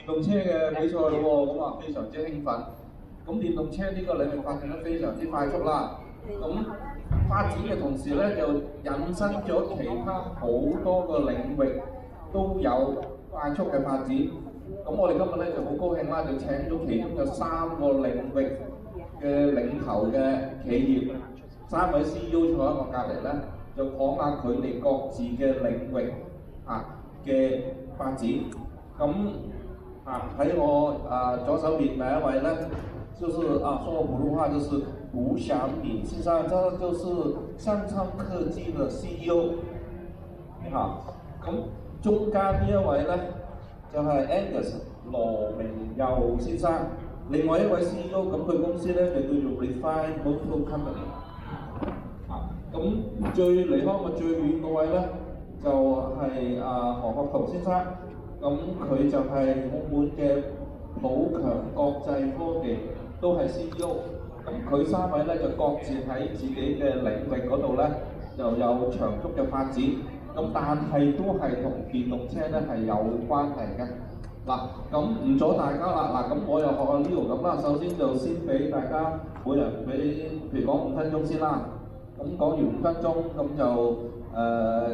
電動車嘅比賽咯喎，咁啊非常之興奮。咁電動車呢個領域發展得非常之快速啦。咁發展嘅同時咧，就引申咗其他好多個領域都有快速嘅發展。咁我哋今日咧就好高興啦，就請咗其中有3個領域嘅領頭嘅企業，3位 CEO 坐喺我隔離咧，就講下佢哋各自嘅領域嘅發展。咁喺我左手邊第一位咧，就是說普通話就是吳祥敏先生，這就是上創科技的 CEO。你好。咁中間呢一位咧就係 Angus 羅明佑先生，另外一位 CEO， 咁佢公司咧就叫做 Refine Motor Company。咁最離開我最遠嗰位咧就係何國圖先生，咁佢就係澳門嘅普強國際科技，都係 CEO。咁佢3位咧就各自喺自己嘅領域嗰度咧就有長足嘅發展，咁但係都係同電動車咧係有關係嘅。嗱，咁唔阻大家啦，咁我又學阿 Leo 咁啦，首先就先俾大家每人俾譬如講5分鐘先啦。咁講完5分鐘，咁就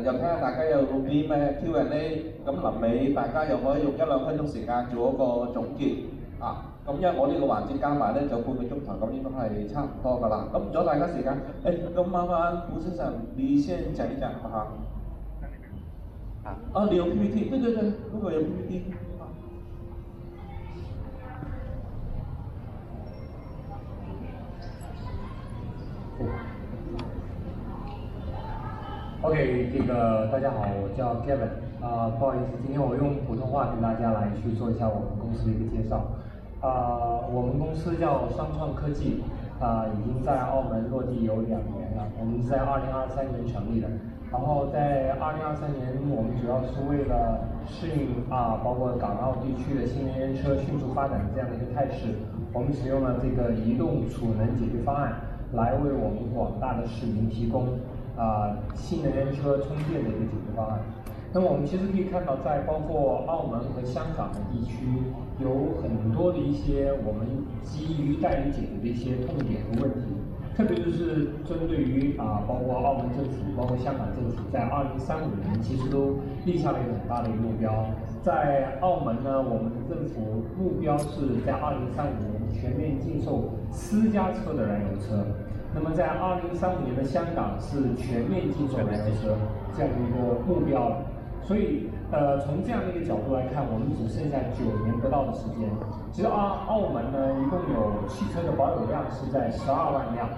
又睇下大家有啲咩 Q&A， 咁臨尾大家又可以用1-2分鐘時間做一個總結。咁因為我呢個環節加埋咧就半個鐘頭，咁應該係差唔多㗎啦。咁唔阻大家時間，咁麻煩吳先生你先講一講好唔好？你有 PPT， 對，如果有 PPT。OK， 大家好，我叫 Kevin， 不好意思，今天我用普通话跟大家来去做一下我们公司的一个介绍。我们公司叫商创科技，已经在澳门落地有2年了，我们是在2023年成立的。然后在2023年，我们主要是为了适应包括港澳地区的新能源车迅速发展的这样的一个态势，我们使用了这个移动储能解决方案，来为我们广大的市民提供新能源车充电的一个解决方案。那么我们其实可以看到，在包括澳门和香港的地区，有很多的一些我们急于待于解决的一些痛点和问题，特别就是针对于包括澳门政府，包括香港政府，在2035年其实都立下了一个很大的一个目标。在澳门呢，我们的政府目标是在2035年全面禁售私家车的燃油车。那么在2035年的香港是全面禁售燃油车这样的一个目标。所以从这样的一个角度来看，我们只剩下9年不到的时间。其实澳门呢，一共有汽车的保有量是在12万辆，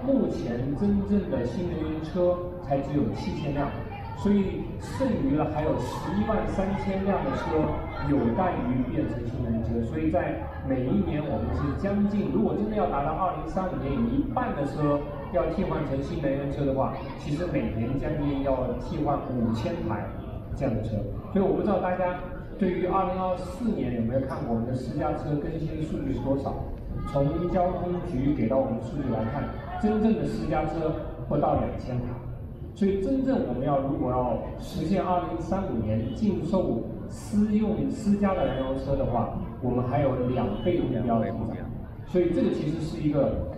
目前真正的新能源车才只有7000辆，所以剩余了还有113000辆的车有待于变成新能源车。所以在每一年我们是将近，如果真的要达到2035年有一半的车要替换成新能源车的话，其实每年将近要替换5000台这样的车。所以我不知道大家对于2024年有没有看过我们的私家车更新数据是多少？从交通局给到我们的数据来看，真正的私家车不到2000台。所以真正我们如果要实现2035年禁售私家的燃油车的话，我们还有2倍目标的增长。所以这个其实是一个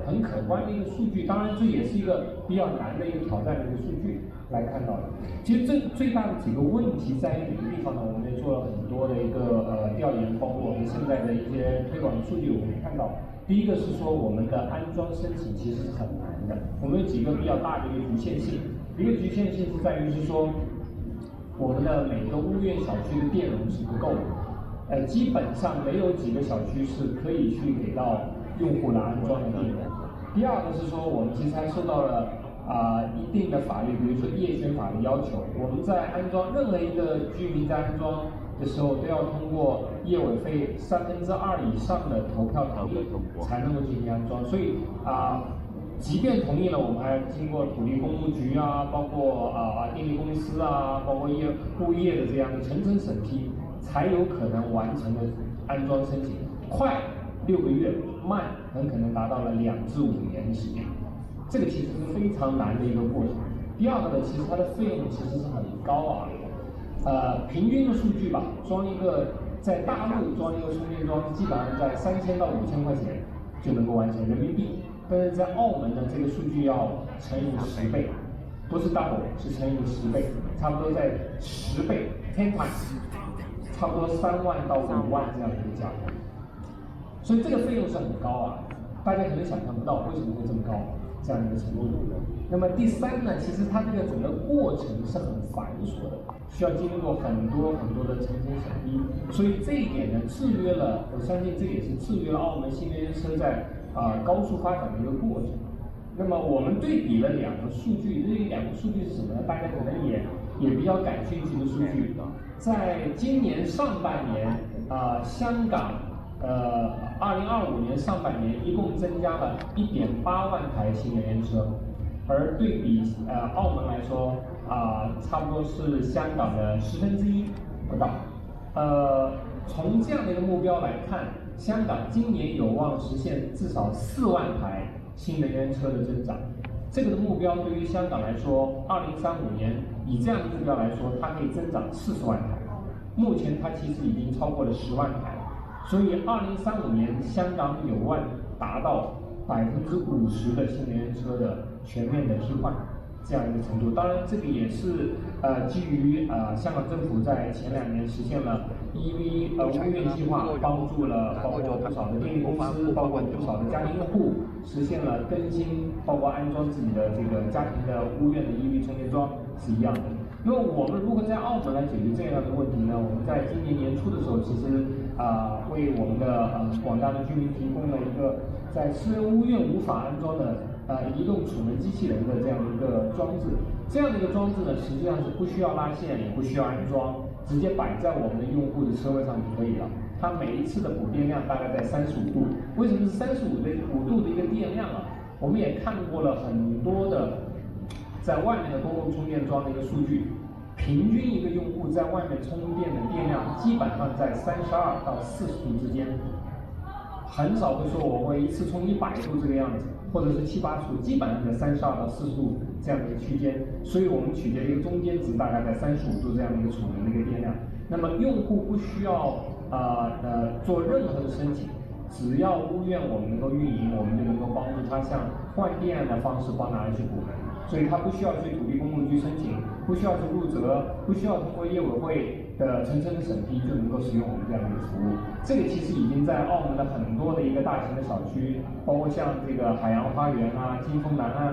很可观的一个数据，当然这也是一个比较难的一个挑战的一个数据来看到的。其实这最大的几个问题在于哪个地方呢？我们也做了很多的一个调研，包括我们现在的一些推广的数据，我们看到。第一个是说我们的安装申请其实是很难的，我们有几个比较大的一个局限性。一个局限性是在于是说，我们的每个物业小区的电容是不够的，基本上没有几个小区是可以去给到用户来安装的电容。第二个是说，我们其实还受到了一定的法律，比如说业权法的要求，我们在安装任何一个居民在安装的时候，都要通过业委会2/3以上的投票同意才能够进行安装。所以即便同意了，我们还要经过土地工务局包括电力公司包括物业的这样的层层审批，才有可能完成的安装申请。快6个月，慢很可能达到了2至5年的时间。这个其实是非常难的一个过程。第二个呢，其实它的费用其实是很高平均的数据吧，装一个在大陆装一个充电桩，基本上在3000到5000块钱就能够完成人民币。但是在澳门呢，这个数据要乘以10倍，不是 double， 是乘以10倍，差不多在10倍 10 times， 差不多3万到5万这样的一个价格。所以这个费用是很高啊，大家可能想象不到为什么会这么高这样一个程度。那么第三呢，其实它这个整个过程是很繁琐的，需要经过很多的层层审批，所以这一点呢，制约了，我相信这也是制约了澳门新能源车在高速发展的一个过程。那么我们对比了两个数据，这两个数据是什么呢？大家可能也比较感兴趣的数据，在今年上半年香港2025年上半年一共增加了1.8万台新能源车，而对比澳门来说差不多是香港的1/10不到。从这样的一个目标来看，香港今年有望实现至少4万台新能源车的增长。这个的目标对于香港来说，2035年以这样的目标来说，它可以增长40万台。目前它其实已经超过了10万台，所以2035年香港有望达到50%的新能源车的全面的替换。这样一个程度，当然这个也是基于香港政府在前2年实现了 EV 屋苑计划，帮助了包括不少的电力公司，包括不少的家庭用户实现了更新，包括安装自己的这个家庭的屋苑的 EV 充电桩是一样的。那么我们如何在澳门来解决这样的问题呢？我们在今年年初的时候，其实为我们的广大的居民提供了一个在私人屋苑无法安装的移动储能机器人的这样的一个装置。这样的一个装置呢，实际上是不需要拉线，也不需要安装，直接摆在我们的用户的车位上就可以了。它每一次的补电量大概在35度。为什么是35度的一个电量啊？我们也看过了很多的在外面的公共充电桩的一个数据，平均一个用户在外面充电的电量基本上在32到40度之间，很少会说我会一次充100度这个样子，或者是70、80度，基本上在32到40度这样的一个区间。所以我们取得一个中间值，大概在35度这样的一个储能的一个电量。那么用户不需要做任何的申请，只要屋苑我们能够运营，我们就能够帮助他像换电的方式帮他来去补能。所以他不需要去土地公路局申请，不需要去入则，不需要通过业委会的层层审批就能够使用我们这样的一个服务。这个其实已经在澳门的很多的一个大型的小区，包括像这个海洋花园金峰南岸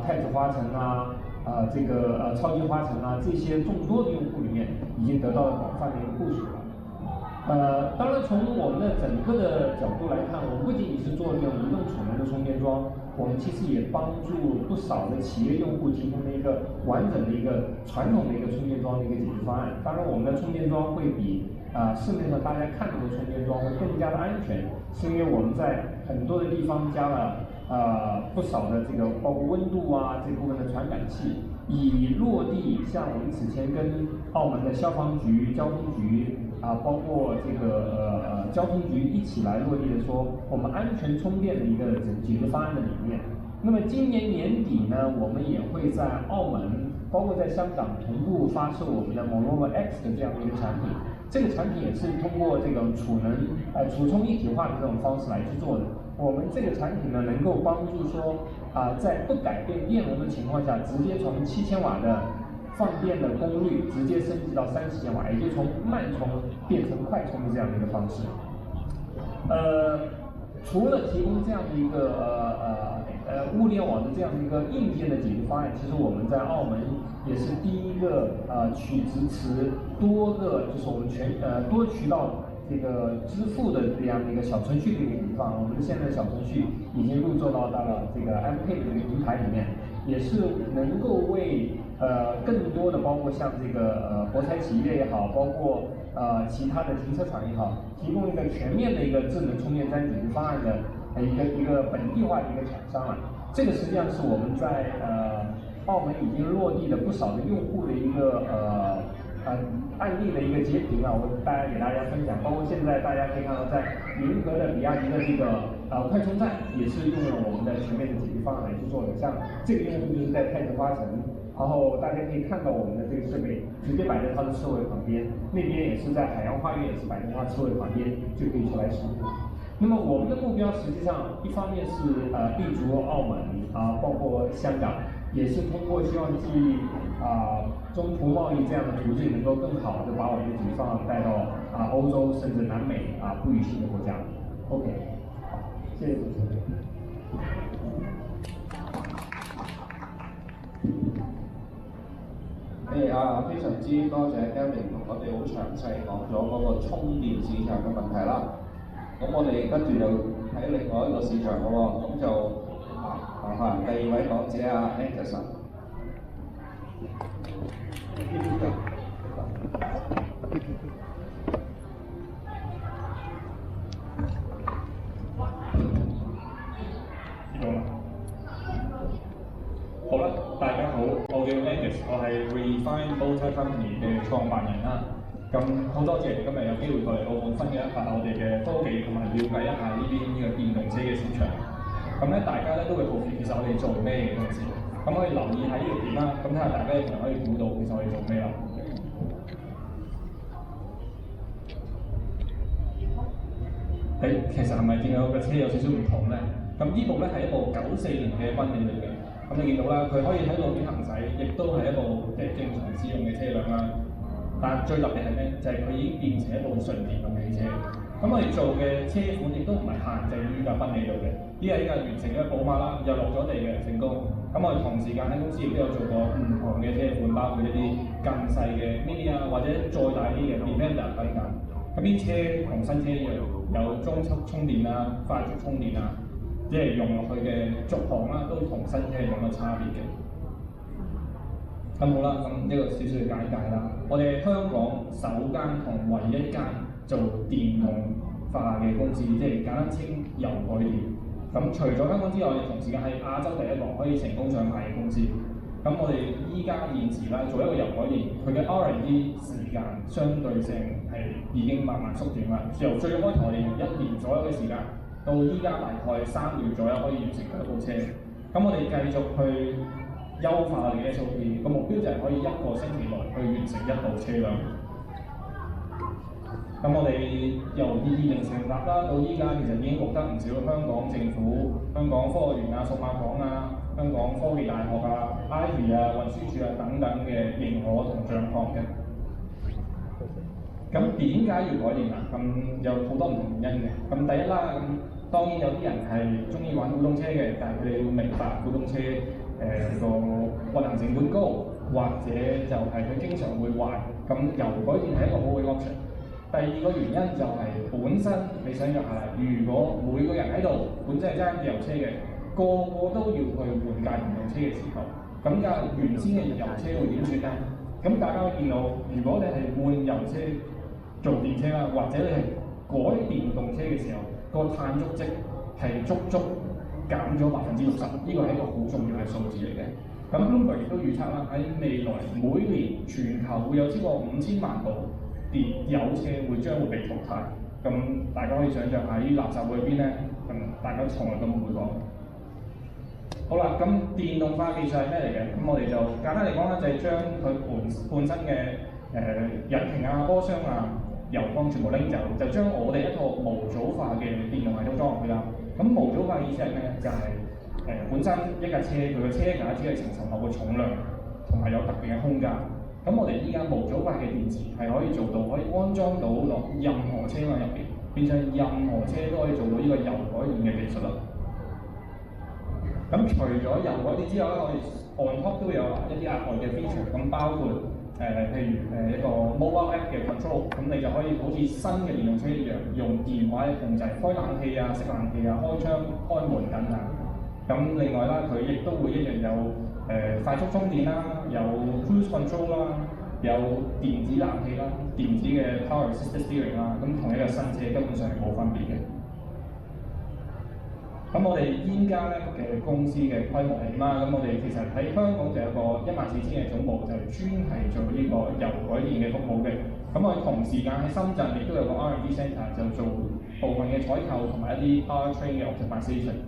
太子花城这个超级花城这些众多的用户里面，已经得到了广泛的一个部署了。当然从我们的整个的角度来看，我们不仅仅是做这种移动储能的充电桩，我们其实也帮助不少的企业用户提供了一个完整的一个传统的一个充电桩的一个解决方案。当然我们的充电桩会比市面上大家看到的充电桩会更加的安全，是因为我们在很多的地方加了不少的这个包括温度这部分的传感器，以落地像我们此前跟澳门的消防局、交通局包括这个交通局一起来落地的说，我们安全充电的一个解决方案的理念。那么今年年底呢，我们也会在澳门，包括在香港同步发售我们的 Monova X 的这样的一个产品。这个产品也是通过这种储充一体化的这种方式来去做的。我们这个产品呢，能够帮助说在不改变电容的情况下，直接从7000瓦的放电的功率直接升级到30千瓦，也就从慢充变成快充的这样的一个方式。除了提供这样的一个物联网的这样的一个硬件的解决方案，其实我们在澳门也是第一个去支持多个就是我们多渠道这个支付的这样的一个小程序的一个解决方案。我们现在的小程序已经入驻到了这个 MPay 的这个平台里面，也是能够为更多的包括像这个博彩企业也好，包括其他的停车场也好，提供一个全面的一个智能充电站解决方案的一个本地化的一个厂商了。这个实际上是我们在澳门已经落地的不少的用户的一个案例的一个截屏我给大家分享。包括现在大家可以看到，在银河的比亚迪的这个快充站也是用了我们的全面的解决方案来去做的。像这个用户就是在太子花城然后大家可以看到我们的这个设备直接摆在它的车尾旁边，那边也是在海洋花园，也是摆在它车尾旁边，就可以出来使用。那么我们的目标实际上一方面是立足澳门包括香港，也是通过希望基于中葡贸易这样的途径，能够更好的把我们的主创带到欧洲甚至南美不语系的国家。OK， 好，谢谢主持人。非常之多謝 Gavin 同我哋好詳細講咗嗰個充電市場嘅問題啦。咁我哋跟住就睇另外一個市場嘅喎，咁就第二位講者Anderson。好啦，大家好，我叫 Angus， 我係 Refine Motor Company 嘅創辦人啦。咁好多謝今日有機會過嚟澳門分享一下我哋嘅科技，同埋了解一下呢邊呢個電動車嘅市場。咁咧，大家咧都會好奇其實我哋做咩嘅公司，咁可以留意喺呢條片啦，咁睇下大家可能可以估到其實我哋做咩啦。其實係咪見到個車有少少唔同咧？咁呢部咧係一部94年嘅賓利嚟嘅。咁你見到啦，佢可以喺路邊行駛，亦都係一部正常使用嘅車輛啦。但最特別係咩？就係佢已經變成一部純電動汽車。咁我哋做嘅車款亦都唔係限制於架賓利度嘅，呢係依架完成嘅寶馬啦，又落咗地嘅成功。咁我哋同時間喺公司亦都有做過唔同嘅車款，包括一啲更細嘅 Mini 或者再大啲嘅 Defender 等等。咁呢車同新車一樣，有中速充電快速充電即係用落去嘅續航都同新車冇乜差別嘅。咁好啦，咁呢個少少嘅簡介啦。我哋係香港首間同唯一間做電動化嘅公司，即係簡單稱油改電。咁除咗香港之外，我哋同時間係亞洲第一個可以成功上牌嘅公司。咁我哋依家現時做一個油改電，佢嘅 R&D 時間相對性係已經慢慢縮短啦。由最開頭我哋用1年左右嘅時間，到依家大概3個月左右可以完成一部車。咁我哋繼續去優化我哋嘅 SOP， 個目標就係可以1個星期內去完成一部車輛。咁我哋由20成立啦，到依家其實已經獲得唔少香港政府、香港科學園數碼港香港科技大學Ivy 運輸署等等嘅認可同獎項嘅。咁點解要改電咁有好多唔同原因嘅。咁第一啦，咁當然有啲人係中意玩古董車嘅，但係佢哋要明白古董車個運行成本高，或者就係佢經常會壞。咁油改電係一個好嘅 option。第二個原因就係本身你想象下，如果每個人喺度本身係揸油車嘅，個個都要去換架電動車嘅時候，咁架原先嘅油車會點算咧？咁大家會見到，如果你係換油車做電車啦，或者你係改電動車嘅時候，個碳足跡係足足減咗60%，呢個係一個好重要嘅數字嚟嘅。咁 Bloomberg 亦都預測啦，喺未來每年全球會有超過5000萬部油車將會被淘汰。咁大家可以想象下，呢啲垃圾會去邊咧？大家從來都唔會講。好啦，咁電動化技術係咩嚟嘅？咁我哋就簡單嚟講就係將佢本身嘅引擎波箱油缸全部拎走，就將我哋一個模組化嘅電動系統裝落去啦。咁模組化嘅意思係咩？就係本身一架車佢嘅車架只係承受某個重量，同埋有特定嘅空間。咁我哋依家模組化嘅電池係可以做到，可以安裝到落任何車輛入邊，變相任何車都可以做到呢個油改電嘅技術啦。咁除咗油改電之外咧，我哋 on top 都有一啲額外嘅 feature， 咁包括譬如一個 mobile app 嘅 control， 咁你就可以好似新嘅電動車一樣，用電話去控制開冷氣熄冷氣開窗開門等等。咁另外啦，佢亦都會一樣有快速充電有 cruise control 有電子冷氣電子嘅 power assisted steering 咁同一個新車根本上係冇分別嘅。咁我哋依家咧嘅公司嘅規模係點咁我哋其實喺香港就有個14000嘅總部，就專係做呢個油改電嘅服務嘅。咁我哋同時間喺深圳亦都有個 R&D centre， 就做部分嘅採購同埋一啲 powertrain 嘅 optimization。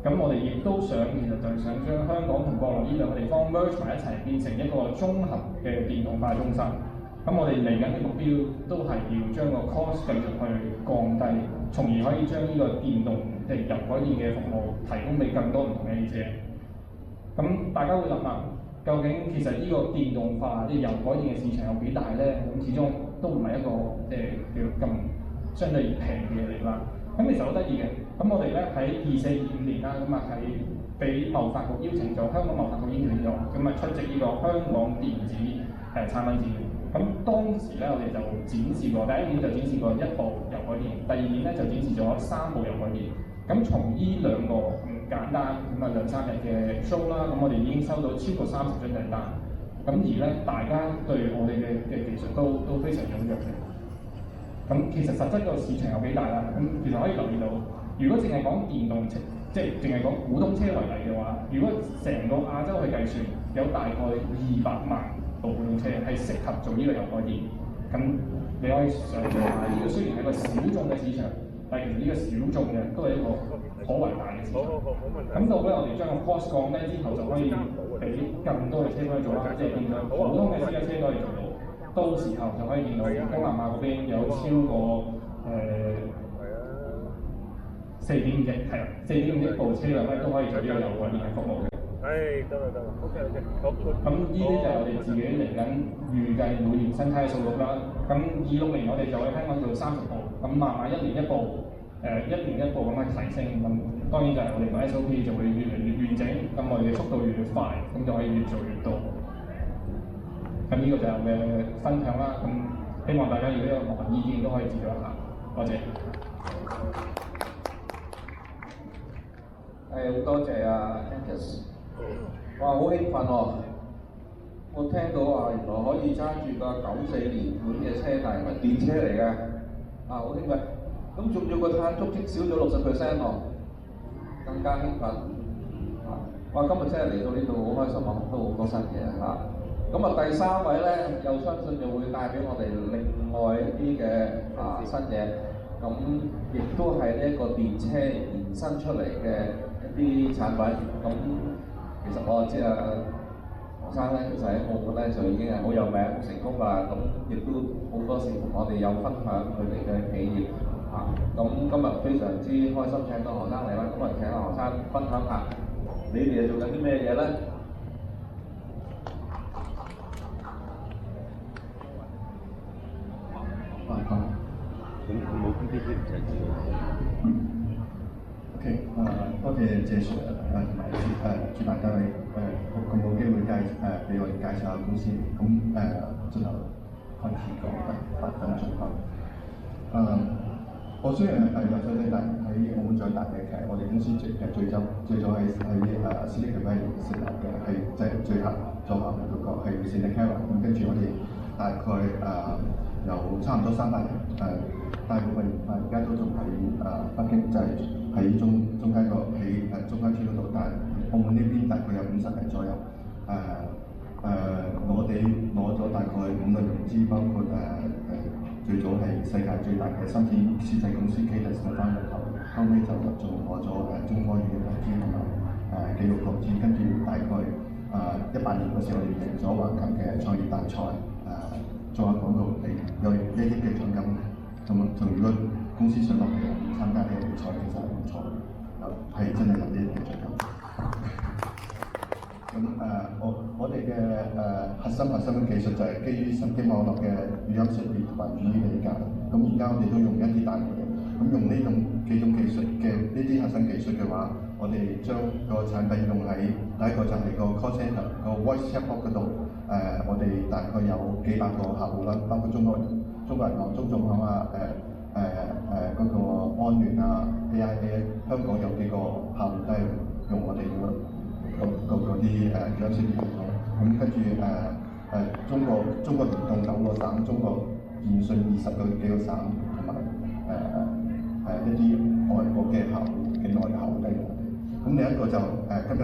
咁咁我哋亦都想其實就係想將香港同國內呢兩個地方 merge 埋一齊，變成一個綜合嘅電動化中心。咁我哋嚟緊嘅目標都係要將個 cost 繼續去降低，從而可以將呢個電動即係油改電嘅服務提供俾更多唔同嘅汽車。咁大家會諗下，究竟其實呢個電動化即係油改電嘅市場有幾大咧？咁始終都唔係一個即係叫咁相對平嘅嘢嚟啦。咁其實好得意嘅，咁我哋咧喺24、25年啦，咁啊係俾貿發局邀請咗，香港貿發局邀請咗，咁啊出席呢個香港電子產品展。咁當時咧，我哋就展示過，第一年就展示過1部油改電，第二年咧就展示咗3部油改電。咁從呢兩個簡單咁啊2-3日嘅 show 啦，咁我哋已經收到超過30張訂單。咁而咧，大家對我哋嘅技術都非常踴躍嘅。咁其實實質個市場有幾大啦？咁其實可以留意到，如果淨係講電動車，即係淨係講普通車為例嘅話，如果成個亞洲去計算，有大概200萬部普通車係適合做呢個油改電。咁你可以想象下，呢個雖然係一個小眾嘅市場，但係其實呢個小眾嘅都係一個頗為大嘅市場。咁到咧，我哋將個 cost 降低之後，就可以俾更多嘅車可以做啦，即係變咗普通嘅私家車都可以做到。到時候就可以見到東南亞嗰邊有超過4.5億，係啦，4.5億部車輛咧都可以做呢個油改電嘅服務嘅。得啦，OK，好。咁呢啲就係我哋自己嚟緊預計每年新開嘅數據啦。咁26年我哋就喺香港做30部，咁慢慢1年1部，1年1部咁去提升。咁當然就係我哋個 SOP 就會越嚟越完整，咁我哋嘅速度越嚟越快，咁就可以越做越多。咁呢個就係我嘅分享啦。咁希望大家如果有任何意見都可以指導一下。多謝。好多謝啊 Angus。哇，好興奮喎！我聽到話原來可以揸住個94年款嘅車，但係唔係電車嚟嘅，好興奮。咁仲要個碳足跡少咗60% 喎，更加興奮。哇，今日真係嚟到呢度好開心啊，學到好多新嘢嚇。咁啊，第3位咧，又相信就會帶俾我哋另外一啲嘅新嘢。咁亦都係呢一個電車延伸出嚟嘅一啲產品。咁其實我知何生咧，其實喺澳門咧就已經係好有名、好成功啦。咁亦都好多時同我哋有分享佢哋嘅企業咁今日非常之開心請到何生嚟啦。咁啊，請何生分享下你哋做緊啲咩嘢咧？冇 PPT 唔使知。OK， 多謝謝 Sir 同埋主辦單位咁好機會俾我哋介紹下公司。咁之後開始講8分鐘後。我雖然係由細到大喺澳門長大嘅，其實我哋公司最早喺Silicon Valley成立嘅，係即係最下嘅嗰個係 Sindicare。咁跟住我哋大概有差唔多300人，大部分而家都仲喺北京，就係喺中間個喺中間村嗰度，但係澳門呢邊大概有50人左右。我哋攞咗大概5輪融資，包括最早係世界最大嘅芯片設計公司 Cadence 嘅翻入頭，後尾就仲攞咗中科院嘅投資同埋紀錄投資，跟住大概18年嗰時我哋贏咗橫琴嘅創業大賽，做下廣告有1億嘅獎金，咁如果公司上落嚟參加呢個比賽，其實係唔錯嘅，係真係有1億嘅獎金。咁我哋嘅核心嘅技術就係基於神經網絡嘅語音識別同埋語義理解。咁而家我哋都用一啲大模型。咁用呢幾種技術嘅呢啲核心技術嘅話，我哋將個產品用喺第一個就係個 call center 個 voice chatbot 嗰度。我哋大概有幾百個客戶啦，包括中國銀行、中總行嗰個安聯AIA， 香港有幾個客戶都係用我哋嗰啲語音識別系統。咁跟住中國聯通9個省，中國電信20幾個省，同埋一啲外國嘅客戶嘅內客戶都用我哋。咁另一個就今日轉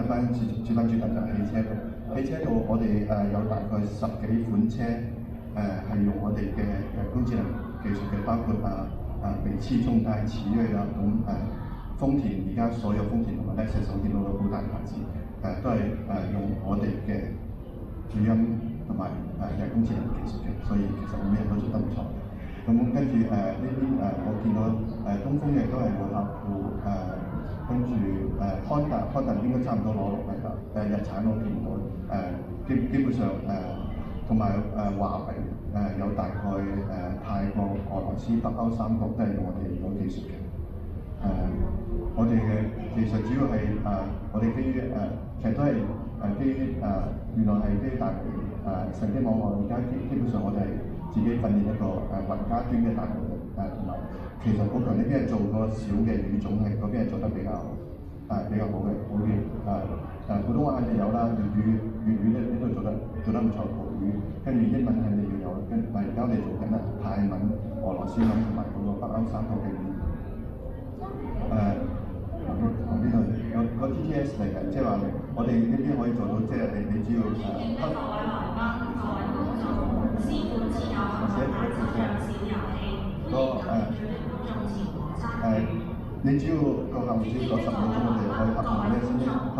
翻轉頭就係汽車度。汽車度我哋有大概10幾款車係用我哋嘅人工智能技術嘅，包括微智中帶、奇瑞啦，咁豐田而家所有豐田同埋 Lexus 所見到嘅好大牌子，都係用我哋嘅語音同埋人工智能技術嘅，所以其實我咩都做得唔錯。咁跟住呢邊我見到東風亦都係個客戶跟住Honda 應該差唔多攞落嚟啦，日產我見到基本上同埋華為有大概泰國、俄羅斯、北歐三國都係用我哋嗰技術嘅。我哋嘅技術主要係我哋基於其實都係基於原來係基於大微神經網絡，而家基本上我哋係自己訓練一個雲家端嘅大微同埋其實好強呢邊係做個小嘅語種係嗰邊係做得比較好嘅，好似普通話肯定有啦，粵語咧呢度做得唔錯，國語跟住英文肯定要有，而家我哋做緊泰文、俄羅斯文同埋嗰個北歐三國嘅語。我呢度有個 TTS 嚟嘅，即係話我哋呢邊可以做到，即係你只要你只要個客戶只要10秒鐘，我哋可以合同呢聲音去，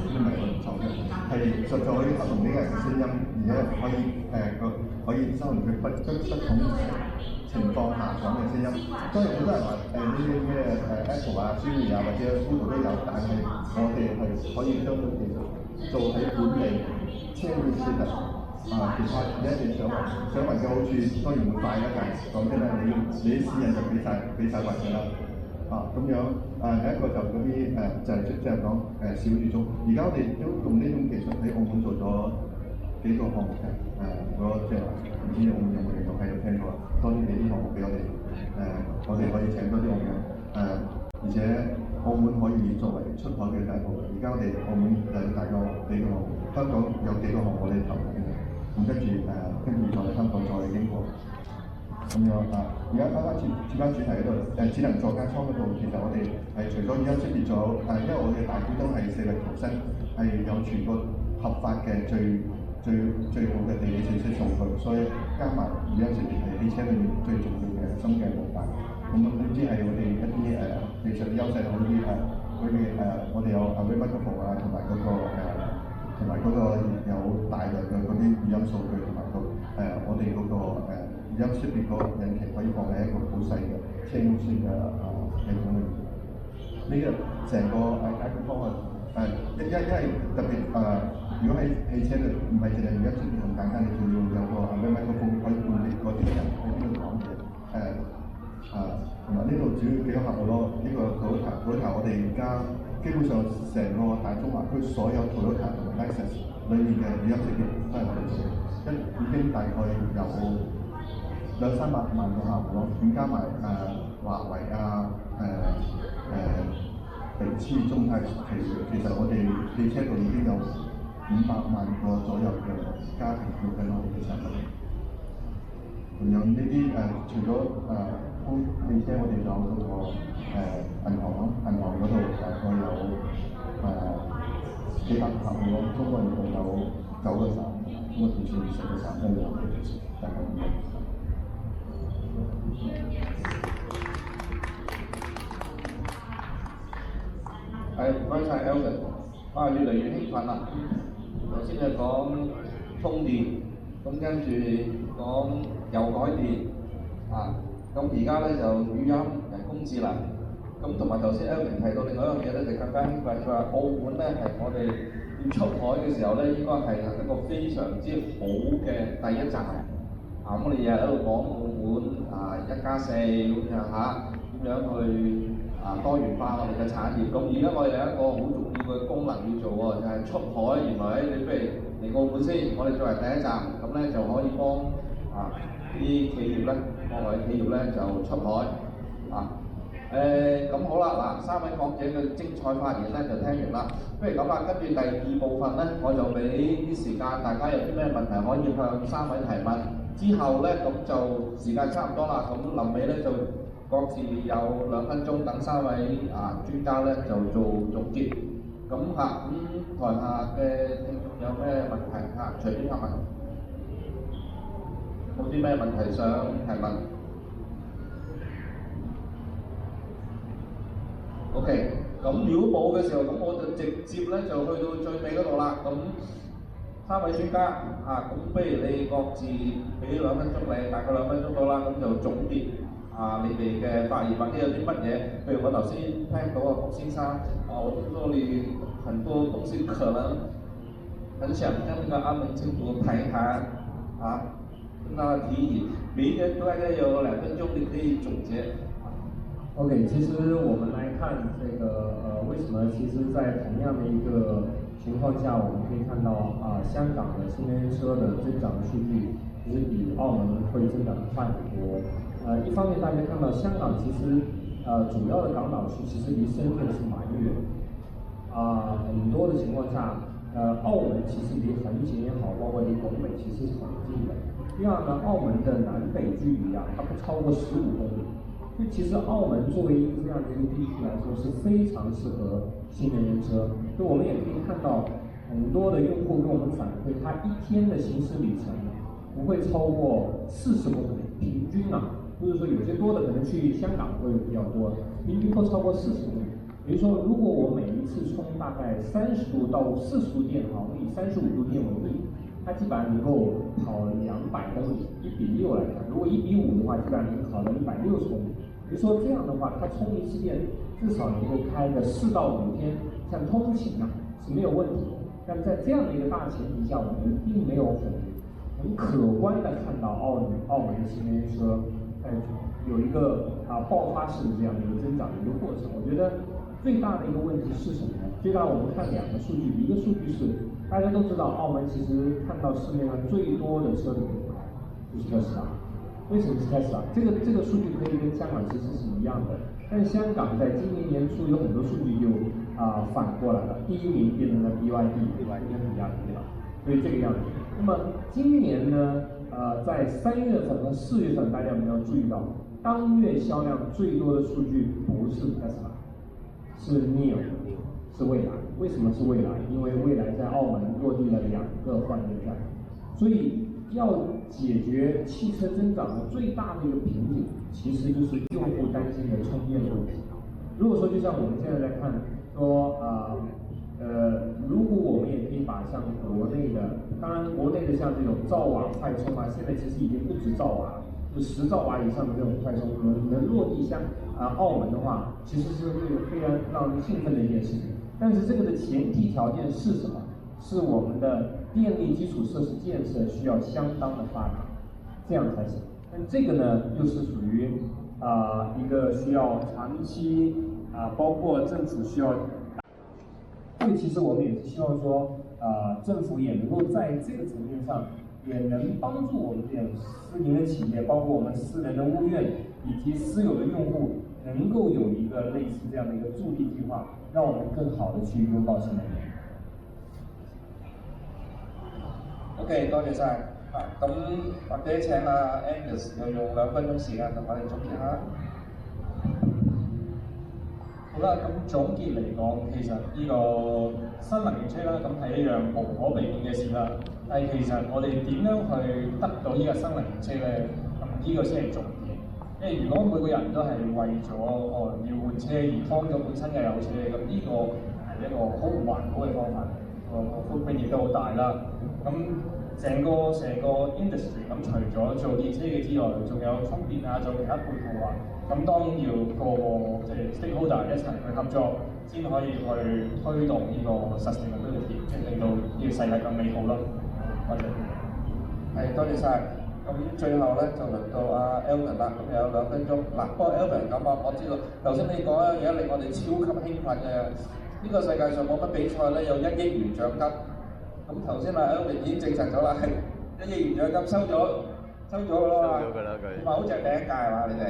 唔係唔錯嘅，係實在可以合同呢個人嘅聲音，而且可以收錄佢不同情況下講嘅聲音。當然好多人話呢啲咩Apple 啊、Siri 啊或者 Google 都有，但係我哋係可以將佢技術做喺本地車會設計。其實你一定想問嘅好處當然會快啦，但係講真啦，你啲私人就俾晒運嘅啦。咁樣第一個就嗰啲就係講小語種。而家我哋都用呢種技術喺澳門做咗幾個項目嘅，即係唔知澳門有冇嚟到喺度聽過？多啲俾啲項目俾我哋，我哋可以請多啲澳門而且澳門可以作為出海嘅第一步。而家我哋澳門有大概幾個項目，香港有幾個項目我哋投緊嘅。跟住再香港再英國咁樣而家翻主題嗰度智能座駕艙嗰度，其實我哋係除咗而家識別咗因為我哋大股東係4力求生，係有全個合法嘅最好嘅地理信息數據，所以加埋而家識別係汽車裏面最重要嘅心嘅部分。咁呢啲係我哋一啲技術嘅優勢，好啲我哋有Webmicrophone同埋嗰個有大量嘅嗰啲語音數據同埋我哋嗰個語音識別嗰個引擎可以放喺一個好細嘅車公司嘅系統裏面。呢個成個解決方案因為特別如果喺汽車度唔係淨係語音識別咁簡單，你仲要有個Webmicrophone可以判別嗰啲人喺邊度講嘢同埋呢度主要幾個客戶咯。呢個Toyota我哋而家基本上成個大中華區所有 Toyota 同埋 Lexus 裏面嘅語音識別都係我哋做，已經大概有200-300萬個客戶咯。咁加埋華為迪斯、中泰，其實我哋汽車度已經有500萬個左右嘅家庭用緊我哋嘅產品。同樣呢啲除咗汽車，我哋仲有嗰個銀行嗰度大概有幾百客戶咯。中國移動有9個省，中國電信10個省都有我哋嘅技術，大概咁樣。唔該晒 Elton， 越嚟越興奮啦！頭先就講充電，咁跟住講油改電咁而家咧就語音、人工智能，咁同埋頭先 Elton 提到另外一樣嘢咧，就更加興奮，佢話澳門咧係我哋要出海嘅時候咧，應該係一個非常之好嘅第一站。咁我哋日日喺度講澳門1+4咁樣點樣去多元化我哋嘅產業。咁而家我哋有一個好重要嘅功能要做喎，就係出海。原來你不如嚟澳門先，我哋作為第一站，咁咧就可以幫啲企業咧，國內企業咧就出海咁好啦，3位講者嘅精彩發言咧就聽完啦。不如咁啦，跟住第2部分咧，我就俾啲時間大家有啲咩問題可以向3位提問。之後咧咁就時間差唔多啦，咁臨尾咧就各自有2分鐘，等3位專家咧就做總結。咁台下嘅聽眾有咩問題隨便問。冇啲咩問題想提問？ OK，咁如果冇嘅時候，咁我就直接咧就去到最尾嗰度啦。咁三位專家啊，咁不如你各自俾2分鐘你，大概2分鐘到啦，咁就總結你哋嘅發言或者有啲乜嘢。譬如我頭先聽到卜先生我聽到你很多東西可能很想跟那個澳門政府談一談跟他提議，每一個大概有2分鐘，你可以總結。OK， 其實我們來看這個為什麼其實在同樣的一個情況下，我們可以看到香港的新能源車的增長數據其實比澳門會增長得快很多。一方面大家看到香港其實主要的港島區其實離深圳是蠻遠很多的情況下澳門其實離橫琴也好，包括離拱北其實是很近的。第二呢，澳門的南北距離它不超過15公里。所以其實澳門作為一個這樣的一個地區來說，是非常適合新能源車。所以我們也可以看到很多的用戶跟我們反饋，他一天的行駛里程不會超過40公里，平均就是說有些多的可能去香港會比較多，平均不超過40公里。比如說，如果我每一次充大概30度到40度電我們以35度電為例，它基本上能夠跑200公里，1比6來看。如果1比5的話，基本上能跑到160公里。比如說這樣的話，它充一次電至少能夠開個4到5天，像通勤是沒有問題的。但在這樣的一個大前提下，我們並沒有很可觀的看到澳門的新能源車有一個爆發式的這樣的一個增長的一個過程。我覺得最大的一個問題是什麼呢？最大我們看2個數據，一個數據是大家都知道，澳門其實看到市面上最多的車的品牌就是特斯拉。為什麼是特斯拉？這個數據可以跟香港其實是一樣的，但香港在今年年初有很多數據就反過來了，第1名變成了 BYD， 跟比亞迪了，所以這個樣子。那麼今年呢，在3月份和4月份，大家有沒有注意到，當月銷量最多的數據不是特斯拉，是 NIO， 是蔚來。為什麼是蔚來？因為蔚來在澳門落地了2個換電站，所以要解決汽車增長的最大的一個瓶頸，其實就是用戶擔心的充電問題。如果說就像我們現在在看，說如果我們也可以把像國內的，當然國內的像這種兆瓦快充現在其實已經不止兆瓦，就10兆瓦以上的這種快充，能落地像澳門的話，其實是非常讓人興奮的一件事情。但是這個的前提條件是什麼？是我們的電力基礎設施建設需要相當的發達，這樣才行。但這個呢，又是屬於一個需要長期包括政府需要。所以其實我們也是希望說，政府也能夠在這個層面上，也能幫助我們這種私營的企業，包括我們私人的物業以及私有的用戶，能夠有一個類似這樣的一個助力計劃，讓我們更好的去擁抱新能源。OK， 多謝晒。咁或者請Angus 又用2分鐘時間同我哋總結下。好啦，咁總結嚟講，其實呢個新能源車啦，咁係一樣無可避免嘅事啦。但係其實我哋點樣去得到呢個新能源車咧？咁呢個先係重點。因為如果每個人都係為咗要換車而劏咗本身嘅有車，咁呢個係一個好唔環保嘅方法，footprint亦都好大啦。咁成個 industry 咁除咗做電車嘅之外，仲有充電仲有其他配套咁當然要個即係 stakeholder 一齊去合作，先可以去推動呢個 sustainability， 即係令到呢個世界更美好啦。多謝。多謝晒。咁最後咧就輪到Alvin 啦，咁有2分鐘。不過 Alvin 咁我知道頭先你講一樣嘢令我哋超級興奮嘅，呢個世界上冇乜比賽咧有1億元獎金。咁頭先Alvin 已經證實咗啦，係1億元獎金收咗咯嘛。收咗㗎啦佢。唔係好似係第一屆係嘛？你哋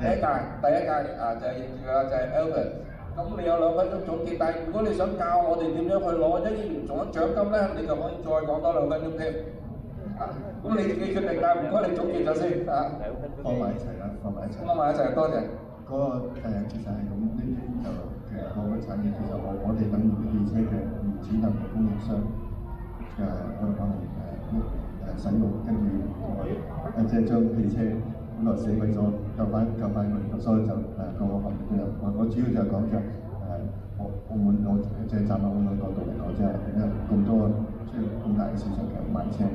第一屆就係認住㗎啦，就係 Alvin。咁你有2分鐘總結，但係如果你想教我哋點樣去攞1億元總獎金咧，你就可以再講多2分鐘添。咁你決定啦，唔該你總結咗先放埋一齊啦，放埋一齊。放埋一齊，多謝。嗰個其實係咁，呢啲就其實個產業其實我哋等於汽車嘅原子能嘅供應商我哋幫佢使用，跟住即係將汽車本來死鬼咗，救翻佢，所以就個我主要就係講就澳門，我即係站喺澳門角度嚟講，即係因為咁多即係咁大嘅市場嘅賣車，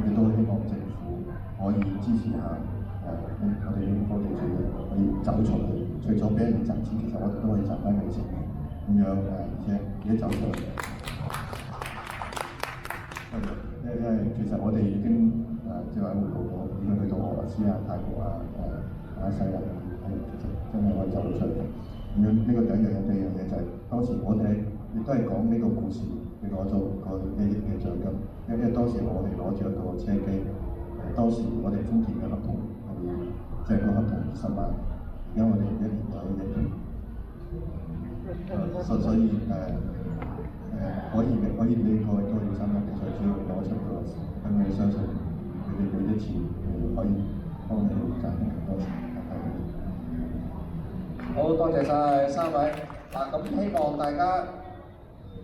亦都希望政府可以支持下我哋呢個科技企業可以走出去，除咗俾人哋賺錢，其實我哋都可以賺翻佢錢嘅，咁樣而且走出去。因為其實我哋已經即係話匯報咗，已經去到俄羅斯啊、泰國啊、西蘭，其實真係可以走到出嚟。咁樣呢個第一樣嘢，第二樣嘢就係、當時我哋亦都係講呢個故事，你攞咗個1億嘅獎金，因為當時我哋攞住個車機，當時我哋豐田嘅合同係即係個合同20萬，而家我哋1年有1億，所以可以嘅，可以呢個都要參加比賽，只要攞出個，咁我相信佢哋俾啲錢，可以幫你賺多錢。好多謝晒三位。嗱，咁希望大家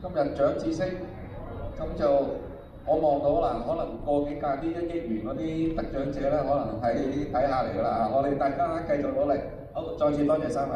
今日長知識，咁就我望到啦，可能過幾屆啲1億元嗰啲得獎者咧，可能喺底下嚟㗎啦。我哋大家繼續努力。好，再次多謝三位。